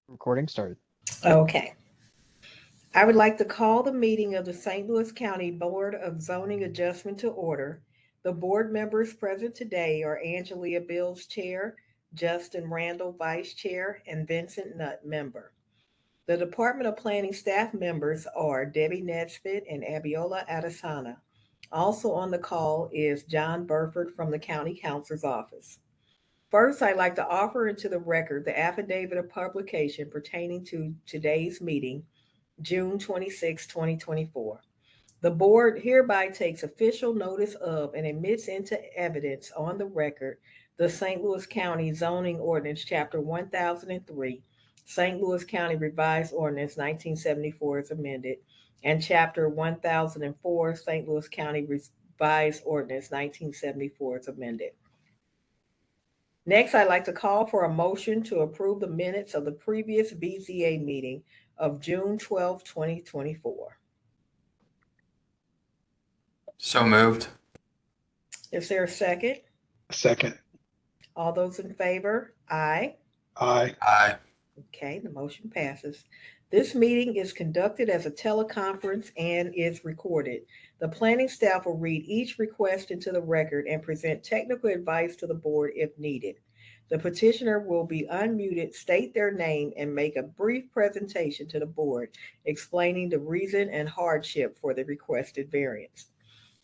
Recording started. Okay. I would like to call the meeting of the St. Louis County Board of Zoning Adjustment to order. The board members present today are Angelia Bills, Chair, Justin Randall, Vice Chair, and Vincent Nutt, Member. The Department of Planning staff members are Debbie Nesbitt and Abiola Adesanya. Also on the call is John Burford from the County Counselor's Office. First, I'd like to offer into the record the affidavit of publication pertaining to today's meeting, June 26, 2024. The board hereby takes official notice of and admits into evidence on the record the St. Louis County Zoning Ordinance, Chapter 1003, St. Louis County Revised Ordinance 1974 as amended, and Chapter 1004, St. Louis County Revised Ordinance 1974 as amended. Next, I'd like to call for a motion to approve the minutes of the previous BZA meeting of June 12, 2024. So moved. Is there a second? Second. All those in favor? Aye. Aye. Aye. Okay, the motion passes. This meeting is conducted as a teleconference and is recorded. The planning staff will read each request into the record and present technical advice to the board if needed. The petitioner will be unmuted, state their name, and make a brief presentation to the board explaining the reason and hardship for the requested variance.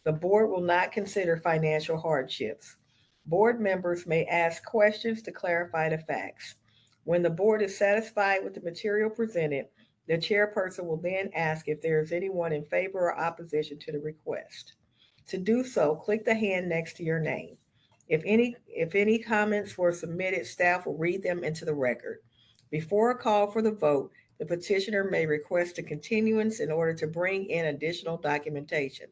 The board will not consider financial hardships. Board members may ask questions to clarify the facts. When the board is satisfied with the material presented, the chairperson will then ask if there is anyone in favor or opposition to the request. To do so, click the hand next to your name. If any comments were submitted, staff will read them into the record. Before a call for the vote, the petitioner may request a continuance in order to bring in additional documentation.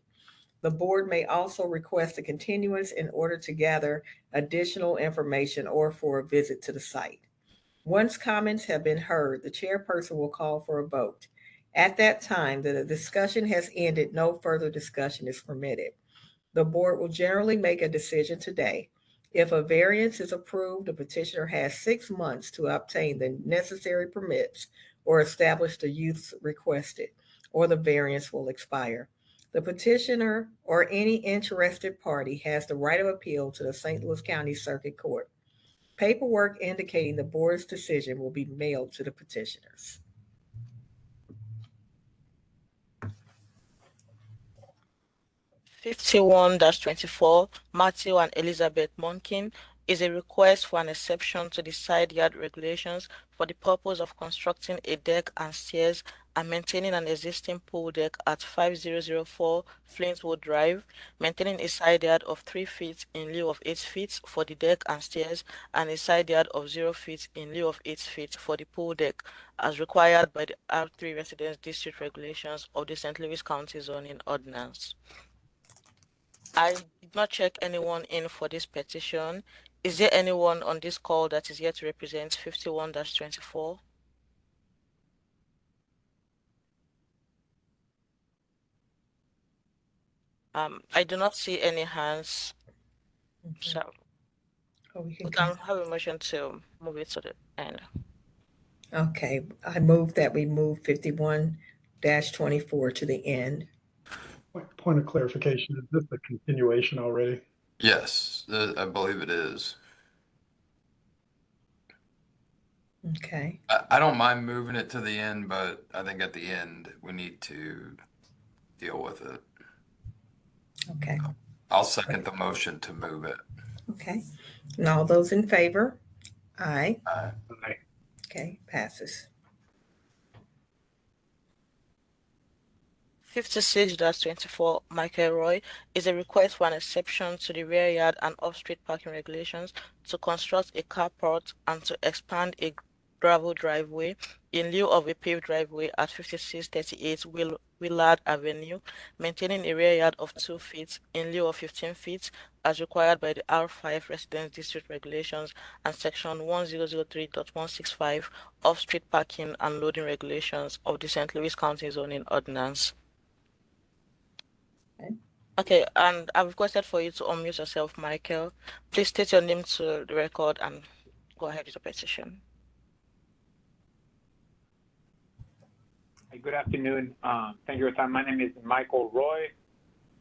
The board may also request a continuance in order to gather additional information or for a visit to the site. Once comments have been heard, the chairperson will call for a vote. At that time that the discussion has ended, no further discussion is permitted. The board will generally make a decision today. If a variance is approved, the petitioner has 6 months to obtain the necessary permits or establish the use requested, or the variance will expire. The petitioner or any interested party has the right of appeal to the St. Louis County Circuit Court. Paperwork indicating the board's decision will be mailed to the petitioners. (51-24) Matthew and Elizabeth Monkin is a request for an exception to the side yard regulations for the purpose of constructing a deck and stairs and maintaining an existing pool deck at 5004 Flintwood Drive, maintaining a side yard of 3 feet in lieu of 8 feet for the deck and stairs, and a side yard of 0 feet in lieu of 8 feet for the pool deck, as required by the R3 Residence District Regulations of the St. Louis County Zoning Ordinance. I did not check anyone in for this petition. Is there anyone on this call that is here to represent 51-24? I do not see any hands, so we we can have a motion to move it to the end. Okay, I move that we move 51-24 to the end. Point of clarification, is this a continuation already? Yes, I believe it is. Okay. I don't mind moving it to the end, but I think at the end we need to deal with it. Okay. I'll second the motion to move it. Okay. And all those in favor? Aye. Aye. Aye. Okay, passes. 56-24 Michael Roy is a request for an exception to the rear yard and off-street parking regulations to construct a carport and to expand a gravel driveway in lieu of a paved driveway at 5638 Willard Avenue, maintaining a rear yard of 2 feet in lieu of 15 feet as required by the R5 Residence District Regulations and Section 1003.165 off-street parking and loading regulations of the St. Louis County Zoning Ordinance. Okay, and I've requested for you to unmute yourself, Michael. Please state your name to the record and go ahead with the petition. Hi, good afternoon. Thank you for your time. My name is Michael Roy,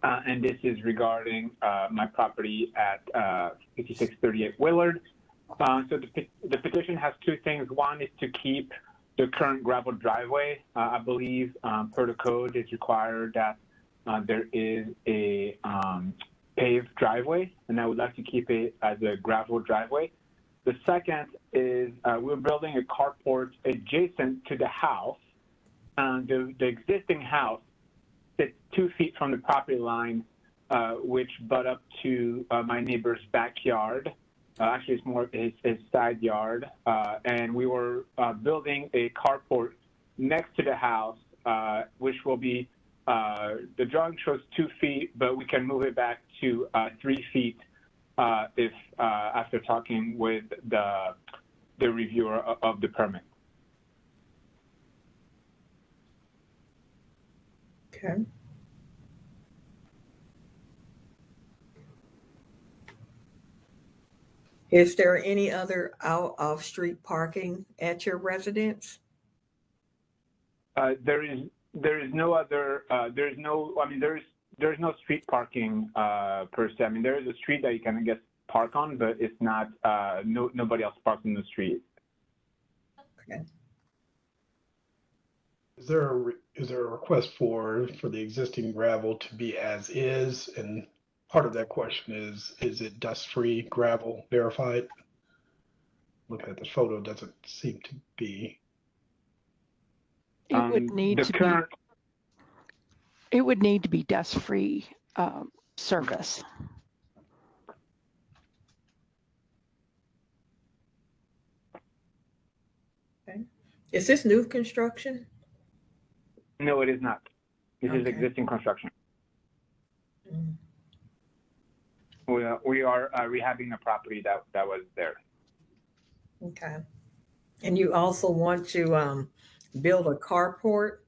and this is regarding my property at 5638 Willard. So the petition has two things. One is to keep the current gravel driveway. I believe per the code, it's required that there is a paved driveway, and I would like to keep it as a gravel driveway. The second is we're building a carport adjacent to the house. The existing house sits 2 feet from the property line, which butt up to my neighbor's backyard. Actually, it's more his side yard. And we were building a carport next to the house, which will be, the drawing shows 2 feet, but we can move it back to 3 feet if after talking with the reviewer of the permit. Okay. Is there any other out of street parking at your residence? There is no other, there's no street parking per se. I mean, there is a street that you can, I guess, park on, but it's not, nobody else parks in the street. Okay. Is there a request for the existing gravel to be as is? And part of that question is it dust-free gravel verified? Looking at the photo, doesn't seem to be. It would need to be. It would need to be dust-free surface. Okay. Is this new construction? No, it is not. This is Okay. existing construction. Mm. We are rehabbing a property that was there. Okay. And you also want to build a carport?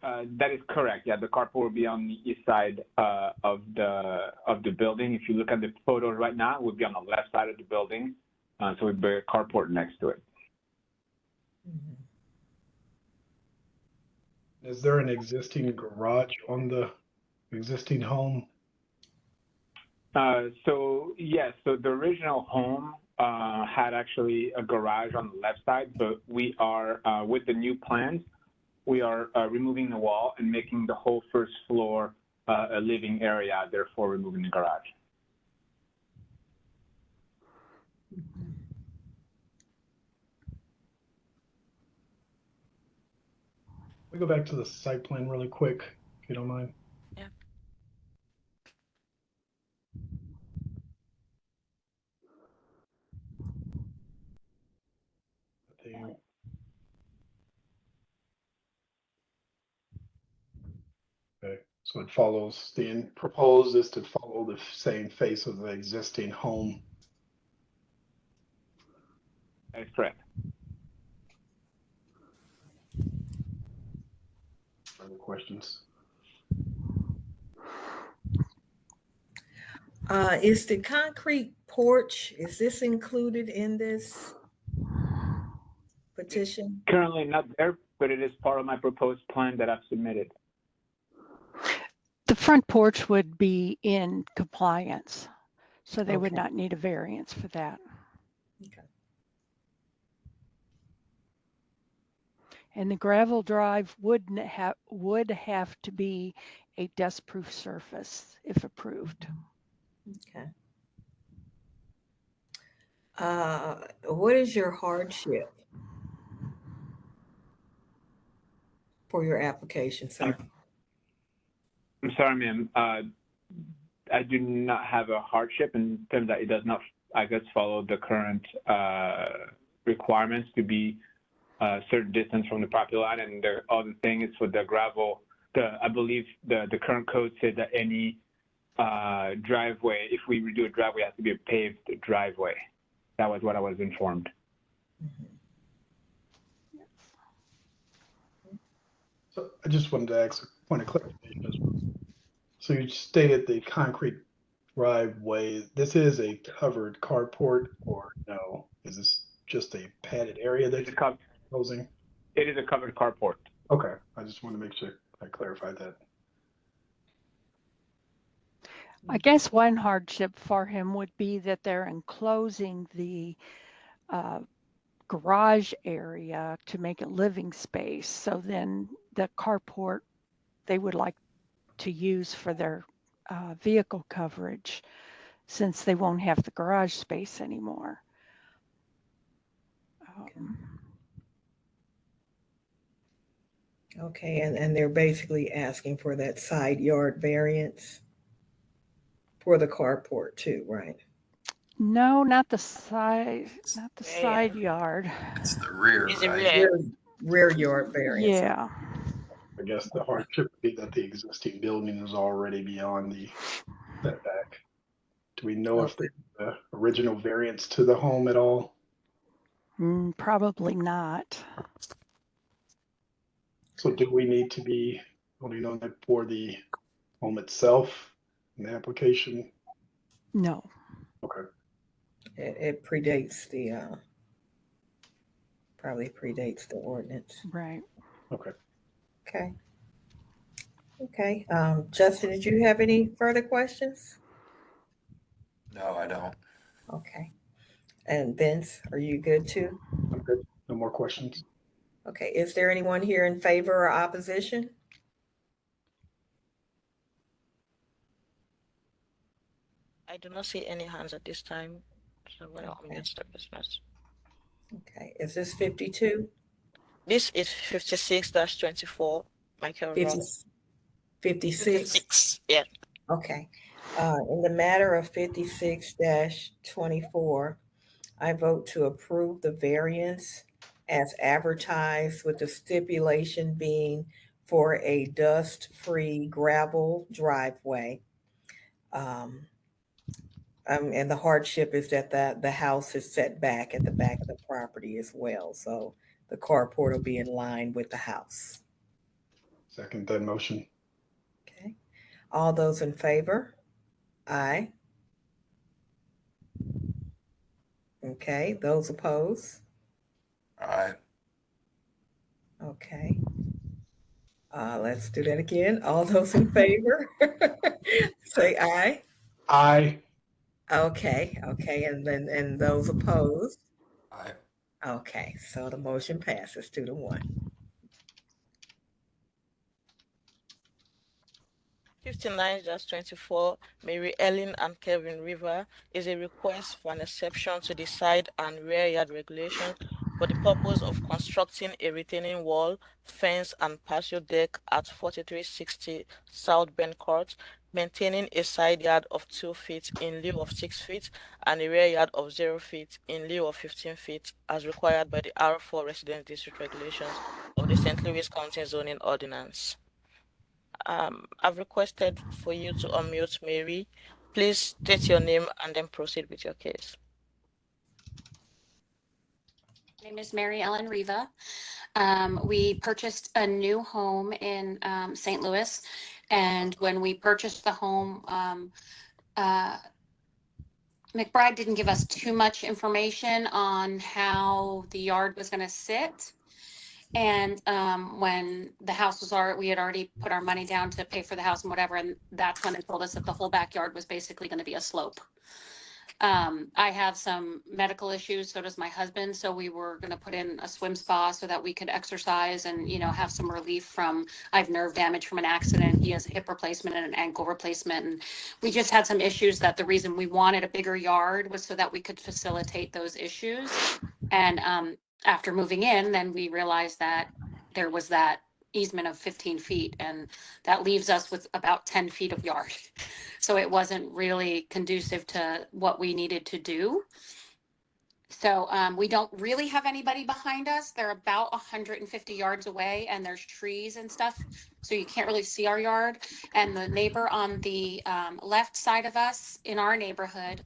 That is correct. Yeah, the carport will be on the east side of the building. If you look at the photos right now, it would be on the left side of the building. So we'd be a carport next to it. Mhm. Is there an existing garage on the existing home? So yes, so the original home had actually a garage on the left side, but we are with the new plans, we are removing the wall and making the whole first floor a living area, therefore removing the garage. We go back to the site plan really quick, if you don't mind. Yeah. Okay, so it follows, the proposed is to follow the same face of the existing home. That is correct. Other questions? Is the concrete porch, is this included in this petition? Currently not there, but it is part of my proposed plan that I've submitted. The front porch would be in compliance, so they would Okay. not need a variance for that. Okay. And the gravel drive would have to be a dust-proof surface if approved. Okay. What is your hardship for your application, sir? I'm sorry, ma'am. I do not have a hardship in terms that it does not, I guess, follow the current requirements to be a certain distance from the property line. And the other thing is for the gravel, I believe the current code said that any driveway, if we redo a driveway, it has to be a paved driveway. That was what I was informed. Mhm. So I just wanted to ask a point of clarification as well. So you stated the concrete driveway, this is a covered carport or no? Is this just a padded area that It's a you're cover. proposing? It is a covered carport. Okay, I just want to make sure I clarified that. I guess one hardship for him would be that they're enclosing the garage area to make a living space. So then the carport they would like to use for their vehicle coverage, since they won't have the garage space anymore. Okay, and they're basically asking for that side yard variance for the carport too, right? No, not the Yeah. side yard. It's the rear, It's a right? Rear yard variance. Yeah. I guess the hardship would be that the existing building is already beyond the setback. Do we know if there's the original variance to the home at all? Probably not. So do we need to be voting on that for the home itself in the application? No. Okay. It predates the probably predates the ordinance. Right. Okay. Okay. Okay. Justin, did you have any further questions? No, I don't. Okay. And Vince, are you good too? I'm good. No more questions. Okay. Is there anyone here in favor or opposition? I do not see any hands at this time. So I'm going to Okay. unmute the business. Okay. Is this 52? This is 56-24, Michael 50, Ross. 56? 56, yeah. Okay. In the matter of 56-24, I vote to approve the variance as advertised, with the stipulation being for a dust-free gravel driveway. And the hardship is that the house is set back at the back of the property as well. So the carport will be in line with the house. Second that motion. Okay. All those in favor? Aye. Okay. Those opposed? All right. Okay. Let's do that again. All those in favor? Say aye. Aye. Okay. Okay. And those opposed? All right. Okay. So the motion passes 2-1. 59-24, Mary Ellen and Kevin River is a request for an exception to the side and rear yard regulations for the purpose of constructing a retaining wall, fence, and patio deck at 4360 South Bend Court, maintaining a side yard of 2 feet in lieu of 6 feet and a rear yard of 0 feet in lieu of 15 feet as required by the R4 Residence District regulations of the St. Louis County Zoning Ordinance. I've requested for you to unmute Mary. Please state your name and then proceed with your case. My name is Mary Ellen Riva. We purchased a new home in St. Louis, and when we purchased the home, McBride didn't give us too much information on how the yard was going to sit. And when the house was we had already put our money down to pay for the house and whatever, and that's when they told us that the whole backyard was basically going to be a slope. I have some medical issues, so does my husband. So we were going to put in a swim spa so that we could exercise and, have some relief from, I have nerve damage from an accident. He has a hip replacement and an ankle replacement. And we just had some issues that the reason we wanted a bigger yard was so that we could facilitate those issues. And after moving in, then we realized that there was that easement of 15 feet, and that leaves us with about 10 feet of yard. So it wasn't really conducive to what we needed to do. So we don't really have anybody behind us. They're about 150 yards away, and there's trees and stuff, so you can't really see our yard. And the neighbor on the left side of us in our neighborhood,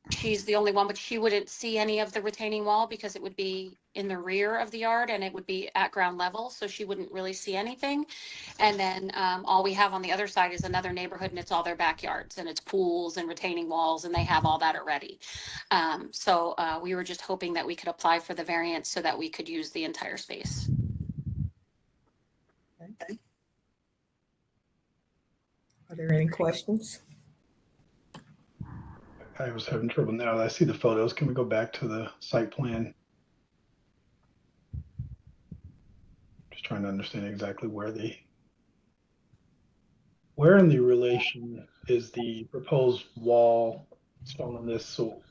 she's the only one, but she wouldn't see any of the retaining wall because it would be in the rear of the yard and it would be at ground level, so she wouldn't really see anything. And then all we have on the other side is another neighborhood, and it's all their backyards, and it's pools and retaining walls, and they have all that already. So we were just hoping that we could apply for the variance so that we could use the entire space. Okay. Are there any questions? I was having trouble now that I see the photos. Can we go back to the site plan? Just trying to understand exactly where in the relation is the proposed wall shown on this, so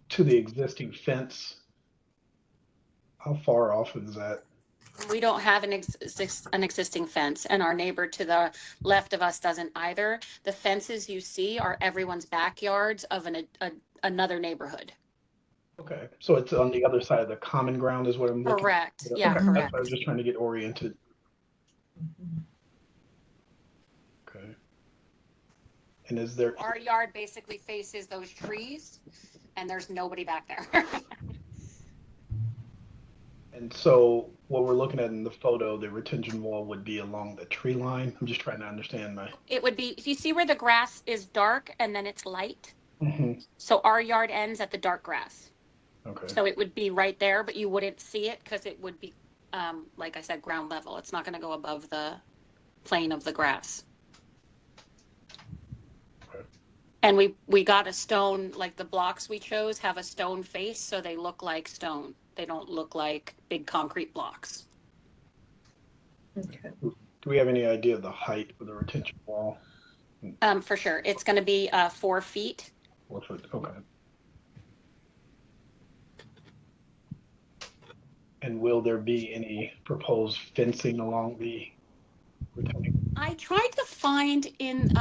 to the existing fence? How far off is that? We don't have an existing fence, and our neighbor to the left of us doesn't either. The fences you see are everyone's backyards of another neighborhood. Okay, so it's on the other side of the common ground is what I'm looking Correct. at. Yeah, Okay, correct. that's what I was just trying to get oriented. Okay. And is there, Our yard basically faces those trees, and there's nobody back there. and so what we're looking at in the photo, the retention wall would be along the tree line? I'm just trying to understand my. It would be, if you see where the grass is dark and then it's light. Mhm. So our yard ends at the dark grass. Okay, So it would be right there, but you wouldn't see it because it would be, like I said, ground level. It's not going to go above the plane of the grass. Okay. And we got a stone, like the blocks we chose have a stone face, so they look like stone. They don't look like big concrete blocks. Okay. do we have any idea of the height of the retention wall? For sure. It's going to be 4 feet. 4 foot, okay. And will there be any proposed fencing along the retaining? I tried to find in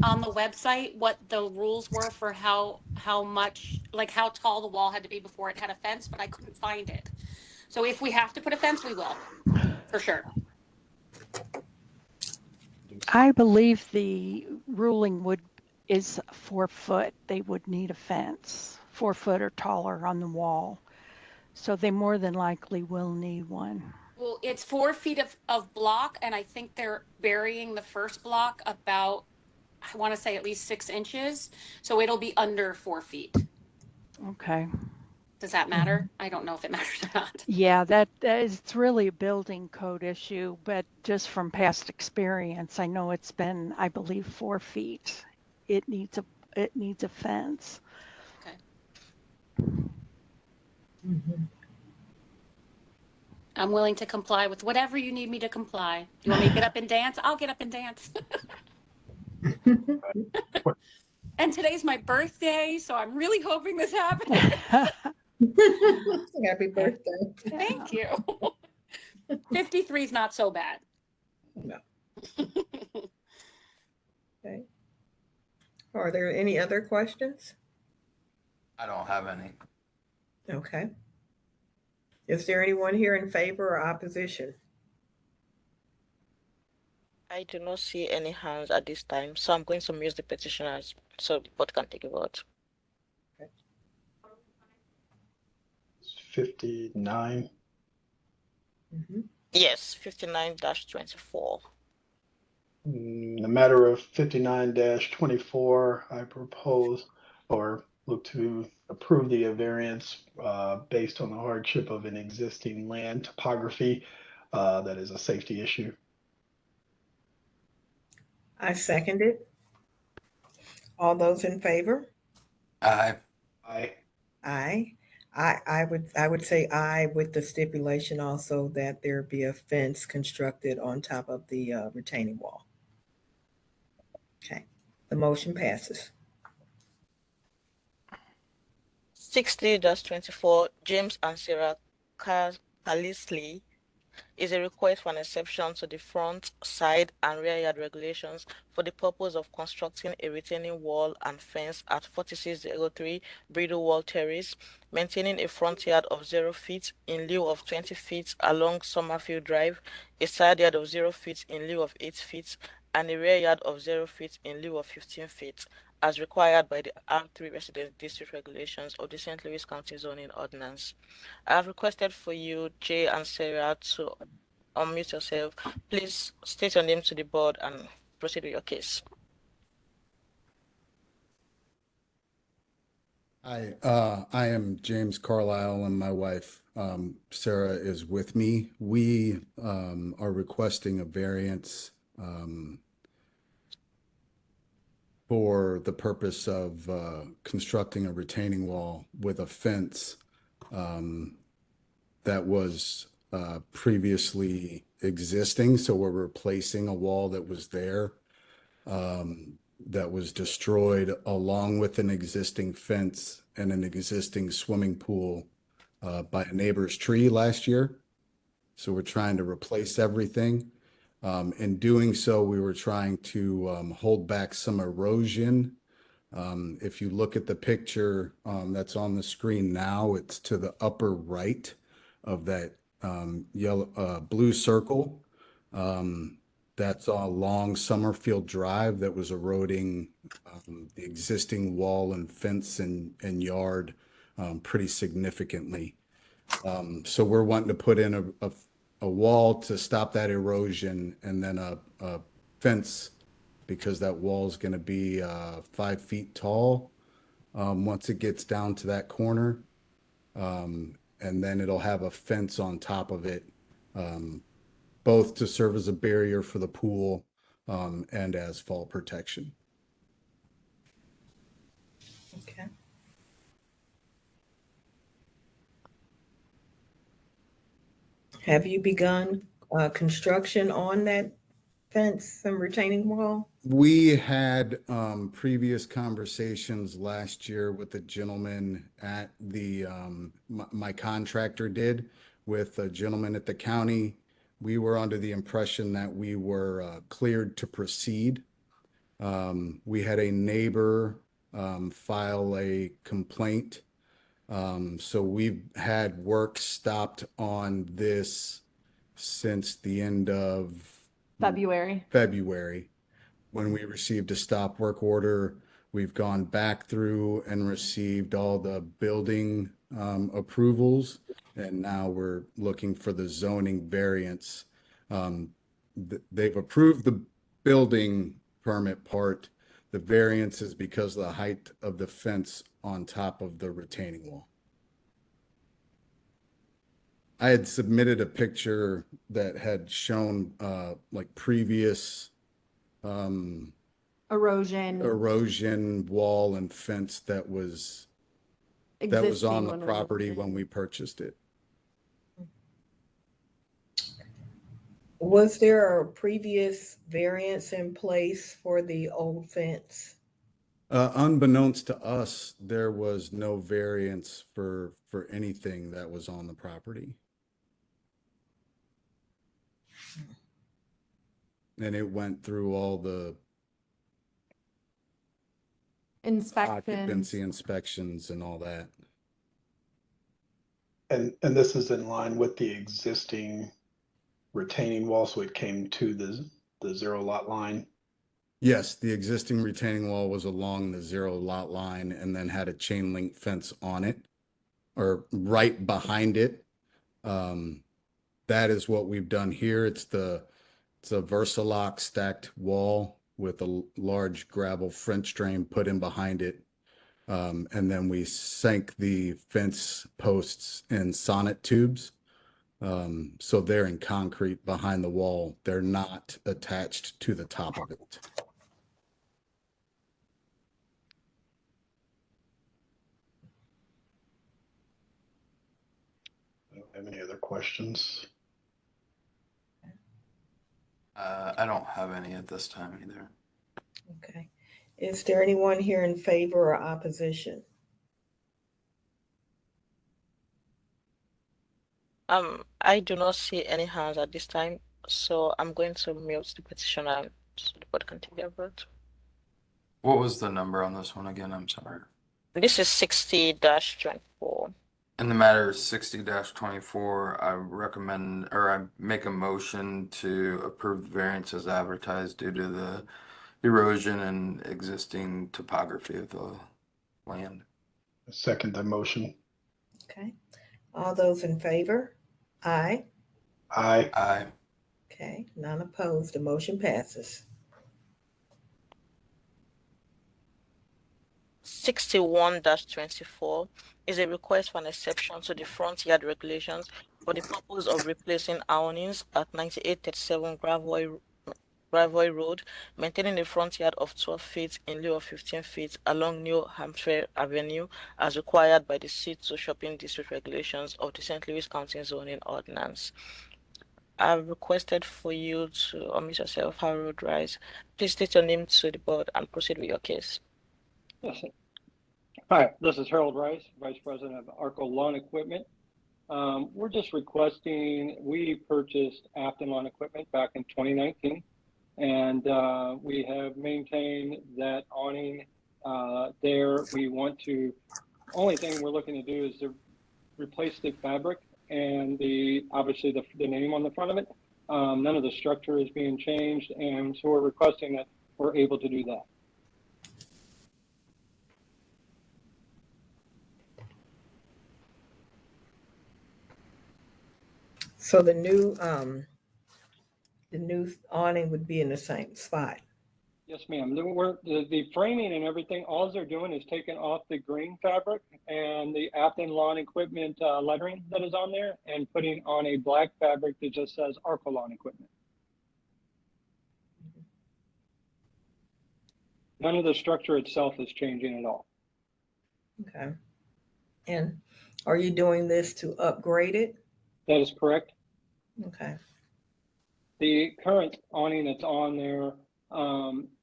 on the website what the rules were for how much, like how tall the wall had to be before it had a fence, but I couldn't find it. So if we have to put a fence, we will, for sure. I believe the ruling is 4 foot. They would need a fence, 4 foot or taller on the wall. So they more than likely will need one. Well, it's 4 feet of block, and I think they're burying the first block about, I want to say at least 6 inches. So it'll be under 4 feet. Okay. Does that matter? I don't know if it matters or not. Yeah, that is, it's really a building code issue, but just from past experience, I know it's been, I believe, 4 feet. It needs a fence. Mhm. I'm willing to comply with whatever you need me to comply. You want me to get up and dance? I'll get up and dance. And today's my birthday, so I'm really hoping this happens. Happy birthday. Thank you. 53 is not so bad. No. Okay. Are there any other questions? I don't have any. Okay. Is there anyone here in favor or opposition? I do not see any hands at this time, so I'm going to mute the petitioners so the board can take a vote. 59. Mhm. Yes, 59-24. In the matter of 59-24, I propose or look to approve the variance based on the hardship of an existing land topography that is a safety issue. I second it. All those in favor? Aye. Aye. I would say aye with the stipulation also that there be a fence constructed on top of the retaining wall. Okay, the motion passes. 60-24, James and Sarah Kalisley is a request for an exception to the front, side, and rear yard regulations for the purpose of constructing a retaining wall and fence at 4603 Bridlewall Terrace, maintaining a front yard of 0 feet in lieu of 20 feet along Summerfield Drive, a side yard of 0 feet in lieu of 8 feet, and a rear yard of 0 feet in lieu of 15 feet, as required by the R3 Resident District Regulations of the St. Louis County Zoning Ordinance. I have requested for you, Jay and Sarah, to unmute yourself. Please state your name to the board and proceed with your case. I am James Carlisle, and my wife, Sarah, is with me. We are requesting a variance for the purpose of constructing a retaining wall with a fence that was previously existing. So we're replacing a wall that was there that was destroyed, along with an existing fence and an existing swimming pool by a neighbor's tree last year. So we're trying to replace everything. In doing so, we were trying to hold back some erosion. If you look at the picture that's on the screen now, it's to the upper right of that blue circle. That's along Summerfield Drive that was eroding the existing wall and fence and yard pretty significantly. So we're wanting to put in a wall to stop that erosion, and then a fence, because that wall is going to be 5 feet tall once it gets down to that corner. And then it'll have a fence on top of it, both to serve as a barrier for the pool and as fall protection. Okay. Have you begun construction on that fence and retaining wall? We had previous conversations last year with the gentleman at the, my contractor did with a gentleman at the county. We were under the impression that we were cleared to proceed. We had a neighbor file a complaint. So we've had work stopped on this since the end of February, when we received a stop work order. We've gone back through and received all the building approvals, and now we're looking for the zoning variance. They've approved the building permit part. The variance is because of the height of the fence on top of the retaining wall. I had submitted a picture that had shown like previous erosion wall and fence that was on the property when we purchased it. Was there a previous variance in place for the old fence? Unbeknownst to us, there was no variance for anything that was on the property. And it went through all the occupancy inspections and all that. And this is in line with the existing retaining wall, so it came to the 0 lot line. Yes, the existing retaining wall was along the 0 lot line and then had a chain link fence on it, or right behind it. That is what we've done here. It's a Versalock stacked wall with a large gravel French drain put in behind it. And then we sank the fence posts in sonnet tubes. So they're in concrete behind the wall. They're not attached to the top of it. I don't have any other questions. I don't have any at this time either. Okay. Is there anyone here in favor or opposition? I do not see any hands at this time, so I'm going to mute the petitioner so the board can take their vote. What was the number on this one again? I'm sorry. This is 60-24. In the matter of 60-24, I recommend, or I make a motion to approve the variance as advertised due to the erosion and existing topography of the land. Second the motion. Okay. All those in favor? Aye. Aye. Aye. Okay, none opposed. The motion passes. 61-24 is a request for an exception to the front yard regulations for the purpose of replacing awnings at 9837 Gravoy Road, maintaining a front yard of 12 feet in lieu of 15 feet along New Hampshire Avenue as required by the C2 shopping district regulations of the St. Louis County zoning ordinance. I've requested for you to unmute yourself, Harold Rice. Please state your name to the board and proceed with your case. Yes. Hi, this is Harold Rice, Vice President of Arco Lawn Equipment. We're just requesting, we purchased Afton Lawn Equipment back in 2019, and we have maintained that awning there. We want to, only thing we're looking to do is to replace the fabric and obviously the name on the front of it. None of the structure is being changed, and so we're requesting that we're able to do that. So the new awning would be in the same spot. Yes, ma'am. The framing and everything, all they're doing is taking off the green fabric and the Afton Lawn Equipment lettering that is on there and putting on a black fabric that just says Arco Lawn Equipment. None of the structure itself is changing at all. Okay. And are you doing this to upgrade it? That is correct. Okay. The current awning that's on there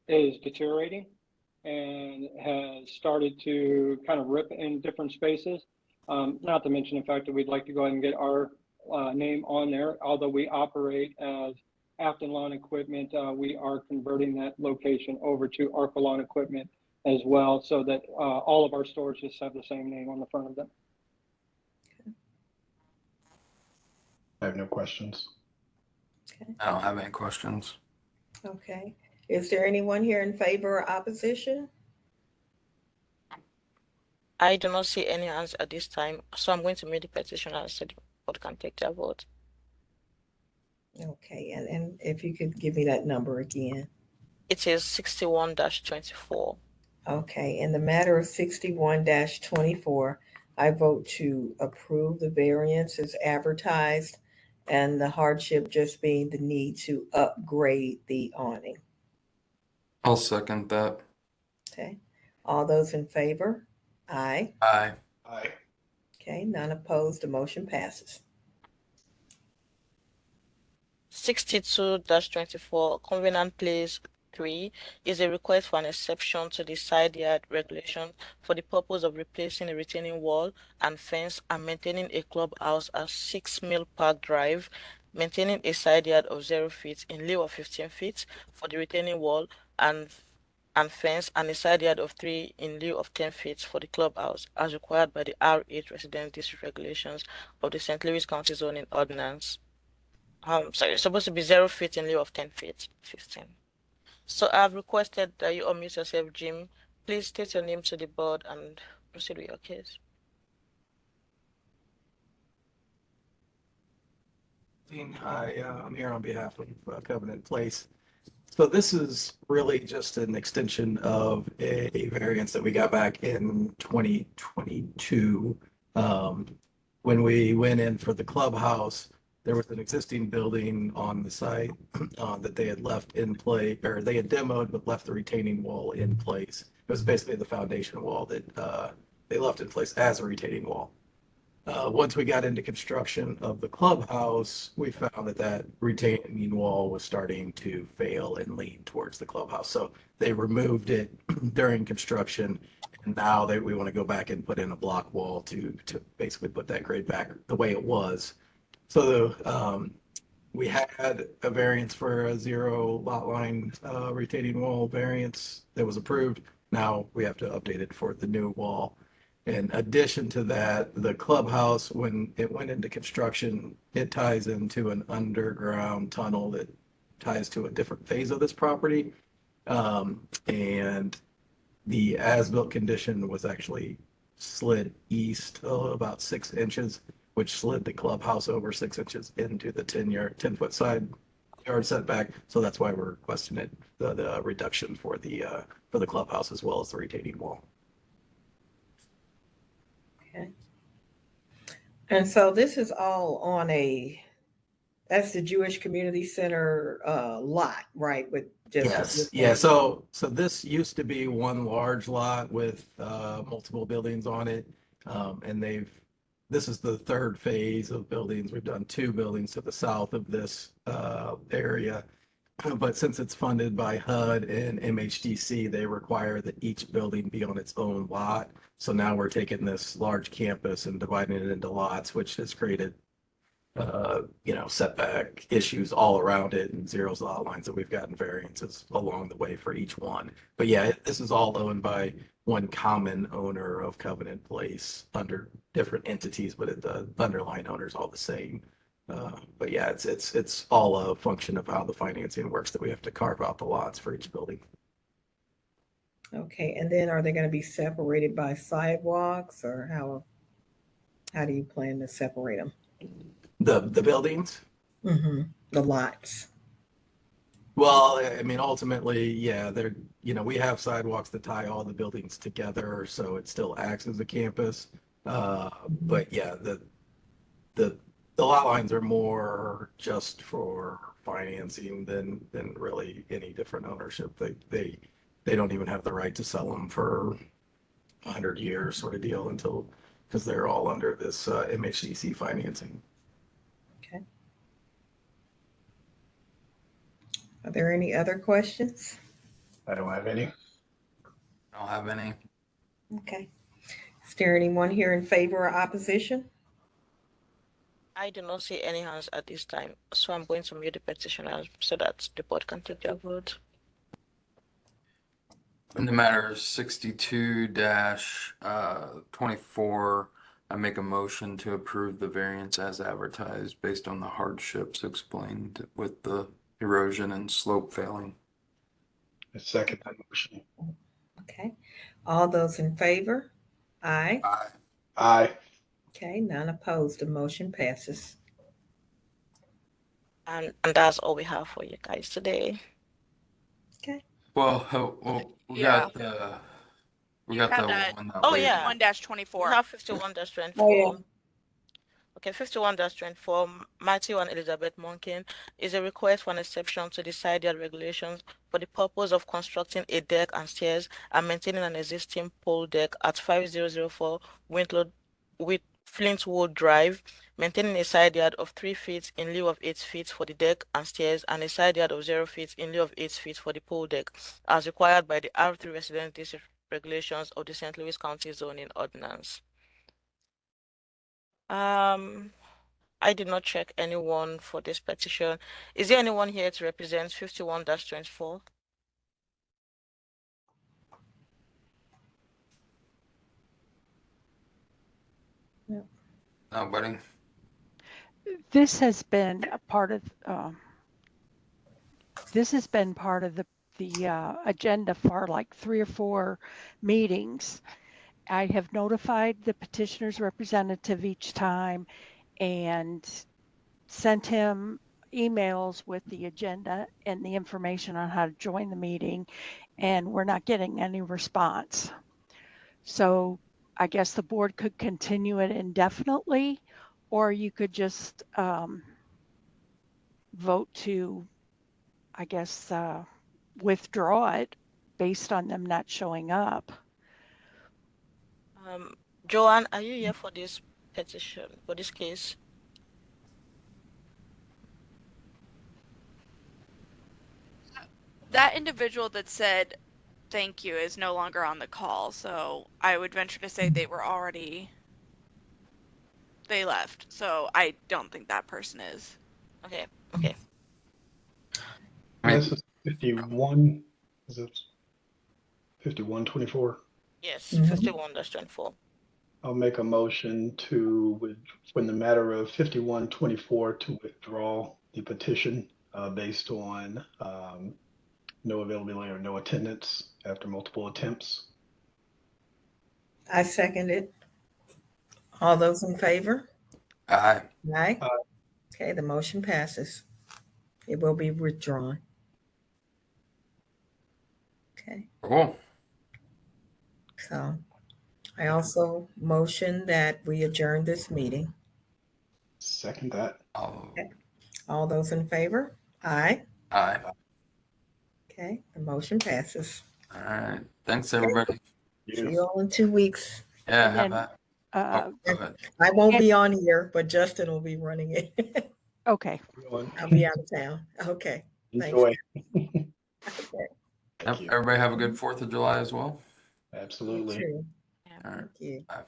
is deteriorating and has started to kind of rip in different spaces. Not to mention the fact that we'd like to go ahead and get our name on there. Although we operate as Afton Lawn Equipment, we are converting that location over to Arco Lawn Equipment as well, so that all of our stores just have the same name on the front of them. I have no questions. Okay. I don't have any questions. Okay. Is there anyone here in favor or opposition? I do not see any hands at this time, so I'm going to make the petition and so the board can take their vote. Okay, and if you could give me that number again. It is 61-24. Okay, in the matter of 61-24, I vote to approve the variance as advertised and the hardship just being the need to upgrade the awning. I'll second that. Okay, all those in favor? Aye. Aye. Aye. Okay, none opposed, the motion passes. 62-24, Covenant Place 3 is a request for an exception to the side yard regulation for the purpose of replacing a retaining wall and fence and maintaining a clubhouse at 6 Mill Park Drive, maintaining a side yard of 0 feet in lieu of 15 feet for the retaining wall and fence, and a side yard of 3 in lieu of 10 feet for the clubhouse, as required by the R8 Residence District regulations of the St. Louis County zoning ordinance. Sorry, it's supposed to be 0 feet in lieu of 10 feet, 15. So I've requested that you unmute yourself, Jim. Please state your name to the board and proceed with your case. Hi, I'm here on behalf of Covenant Place. So this is really just an extension of a variance that we got back in 2022. When we went in for the clubhouse, there was an existing building on the site that they had left in play, or they had demoed but left the retaining wall in place. It was basically the foundation wall that they left in place as a retaining wall. Once we got into construction of the clubhouse, we found that retaining wall was starting to fail and lean towards the clubhouse. So they removed it during construction, and now we want to go back and put in a block wall to basically put that grade back the way it was. So we had a variance for a 0 lot line retaining wall variance that was approved. Now we have to update it for the new wall. In addition to that, the clubhouse, when it went into construction, it ties into an underground tunnel that ties to a different phase of this property. And the as-built condition was actually slid east about 6 inches, which slid the clubhouse over 6 inches into the 10-foot side yard setback. So that's why we're requesting it, the reduction for the clubhouse as well as the retaining wall. Okay. And so this is all on that's the Jewish Community Center lot, right? With just Yes, yeah. So this used to be one large lot with multiple buildings on it, and this is the third phase of buildings. We've done 2 buildings to the south of this area, but since it's funded by HUD and MHDC, they require that each building be on its own lot. So now we're taking this large campus and dividing it into lots, which has created setback issues all around it and zeros lot lines that we've gotten variances along the way for each one. But yeah, this is all owned by one common owner of Covenant Place under different entities, but the underlying owner is all the same. But yeah, it's all a function of how the financing works that we have to carve out the lots for each building. Okay, and then are they going to be separated by sidewalks, or how do you plan to separate them? The buildings? The lots. Well, I mean, ultimately, yeah, we have sidewalks that tie all the buildings together, so it still acts as a campus. But yeah, the lot lines are more just for financing than really any different ownership. They don't even have the right to sell them for 100 years sort of deal because they're all under this MHDC financing. Okay. Are there any other questions? I don't have any. I don't have any. Okay. Is there anyone here in favor or opposition? I do not see any hands at this time, so I'm going to mute the petitioner so that the board can take their vote. In the matter of 62-24, I make a motion to approve the variance as advertised based on the hardships explained with the erosion and slope failing. I second that motion. Okay. All those in favor? Aye. Aye. Aye. Okay, none opposed. The motion passes. And that's all we have for you guys today. Okay. Well, we got the one that. Oh yeah, 51-24. we have 51-24. Oh, yeah. Okay, 51-24, Matthew and Elizabeth Monkin is a request for an exception to the side yard regulations for the purpose of constructing a deck and stairs and maintaining an existing pole deck at 5004 Flintwood Drive, maintaining a side yard of 3 feet in lieu of 8 feet for the deck and stairs and a side yard of 0 feet in lieu of 8 feet for the pole deck, as required by the R3 Resident District regulations of the St. Louis County Zoning Ordinance. I did not check anyone for this petition. Is there anyone here to represent 51-24? Nobody. This has been a part of the agenda for like 3 or 4 meetings. I have notified the petitioner's representative each time and sent him emails with the agenda and the information on how to join the meeting, and we're not getting any response. So I guess the board could continue it indefinitely, or you could just vote to, I guess, withdraw it based on them not showing up. Joanne, are you here for this petition, for this case? That individual that said thank you is no longer on the call, so I would venture to say they left. So I don't think that person is. Okay. This is 51. Is it 51-24? Yes, 51-24. I'll make a motion in the matter of 51-24 to withdraw the petition based on no availability or no attendance after multiple attempts. I second it. All those in favor? Aye. Aye. Aye. Okay, the motion passes. It will be withdrawn. Okay, Cool. so I also motion that we adjourn this meeting. Second that. I'll- All those in favor? Aye. Aye. Okay, the motion passes. All right. Thanks, everybody. See you all in 2 weeks. Yeah, And have then, that. Uh, Oh, go ahead. I won't be on here, but Justin will be running it. okay. I'll be out of town. Okay. Thanks. Enjoy. Okay. Yep, everybody have a good 4th of July as well. You Absolutely. too. All right. Thank you. Bye.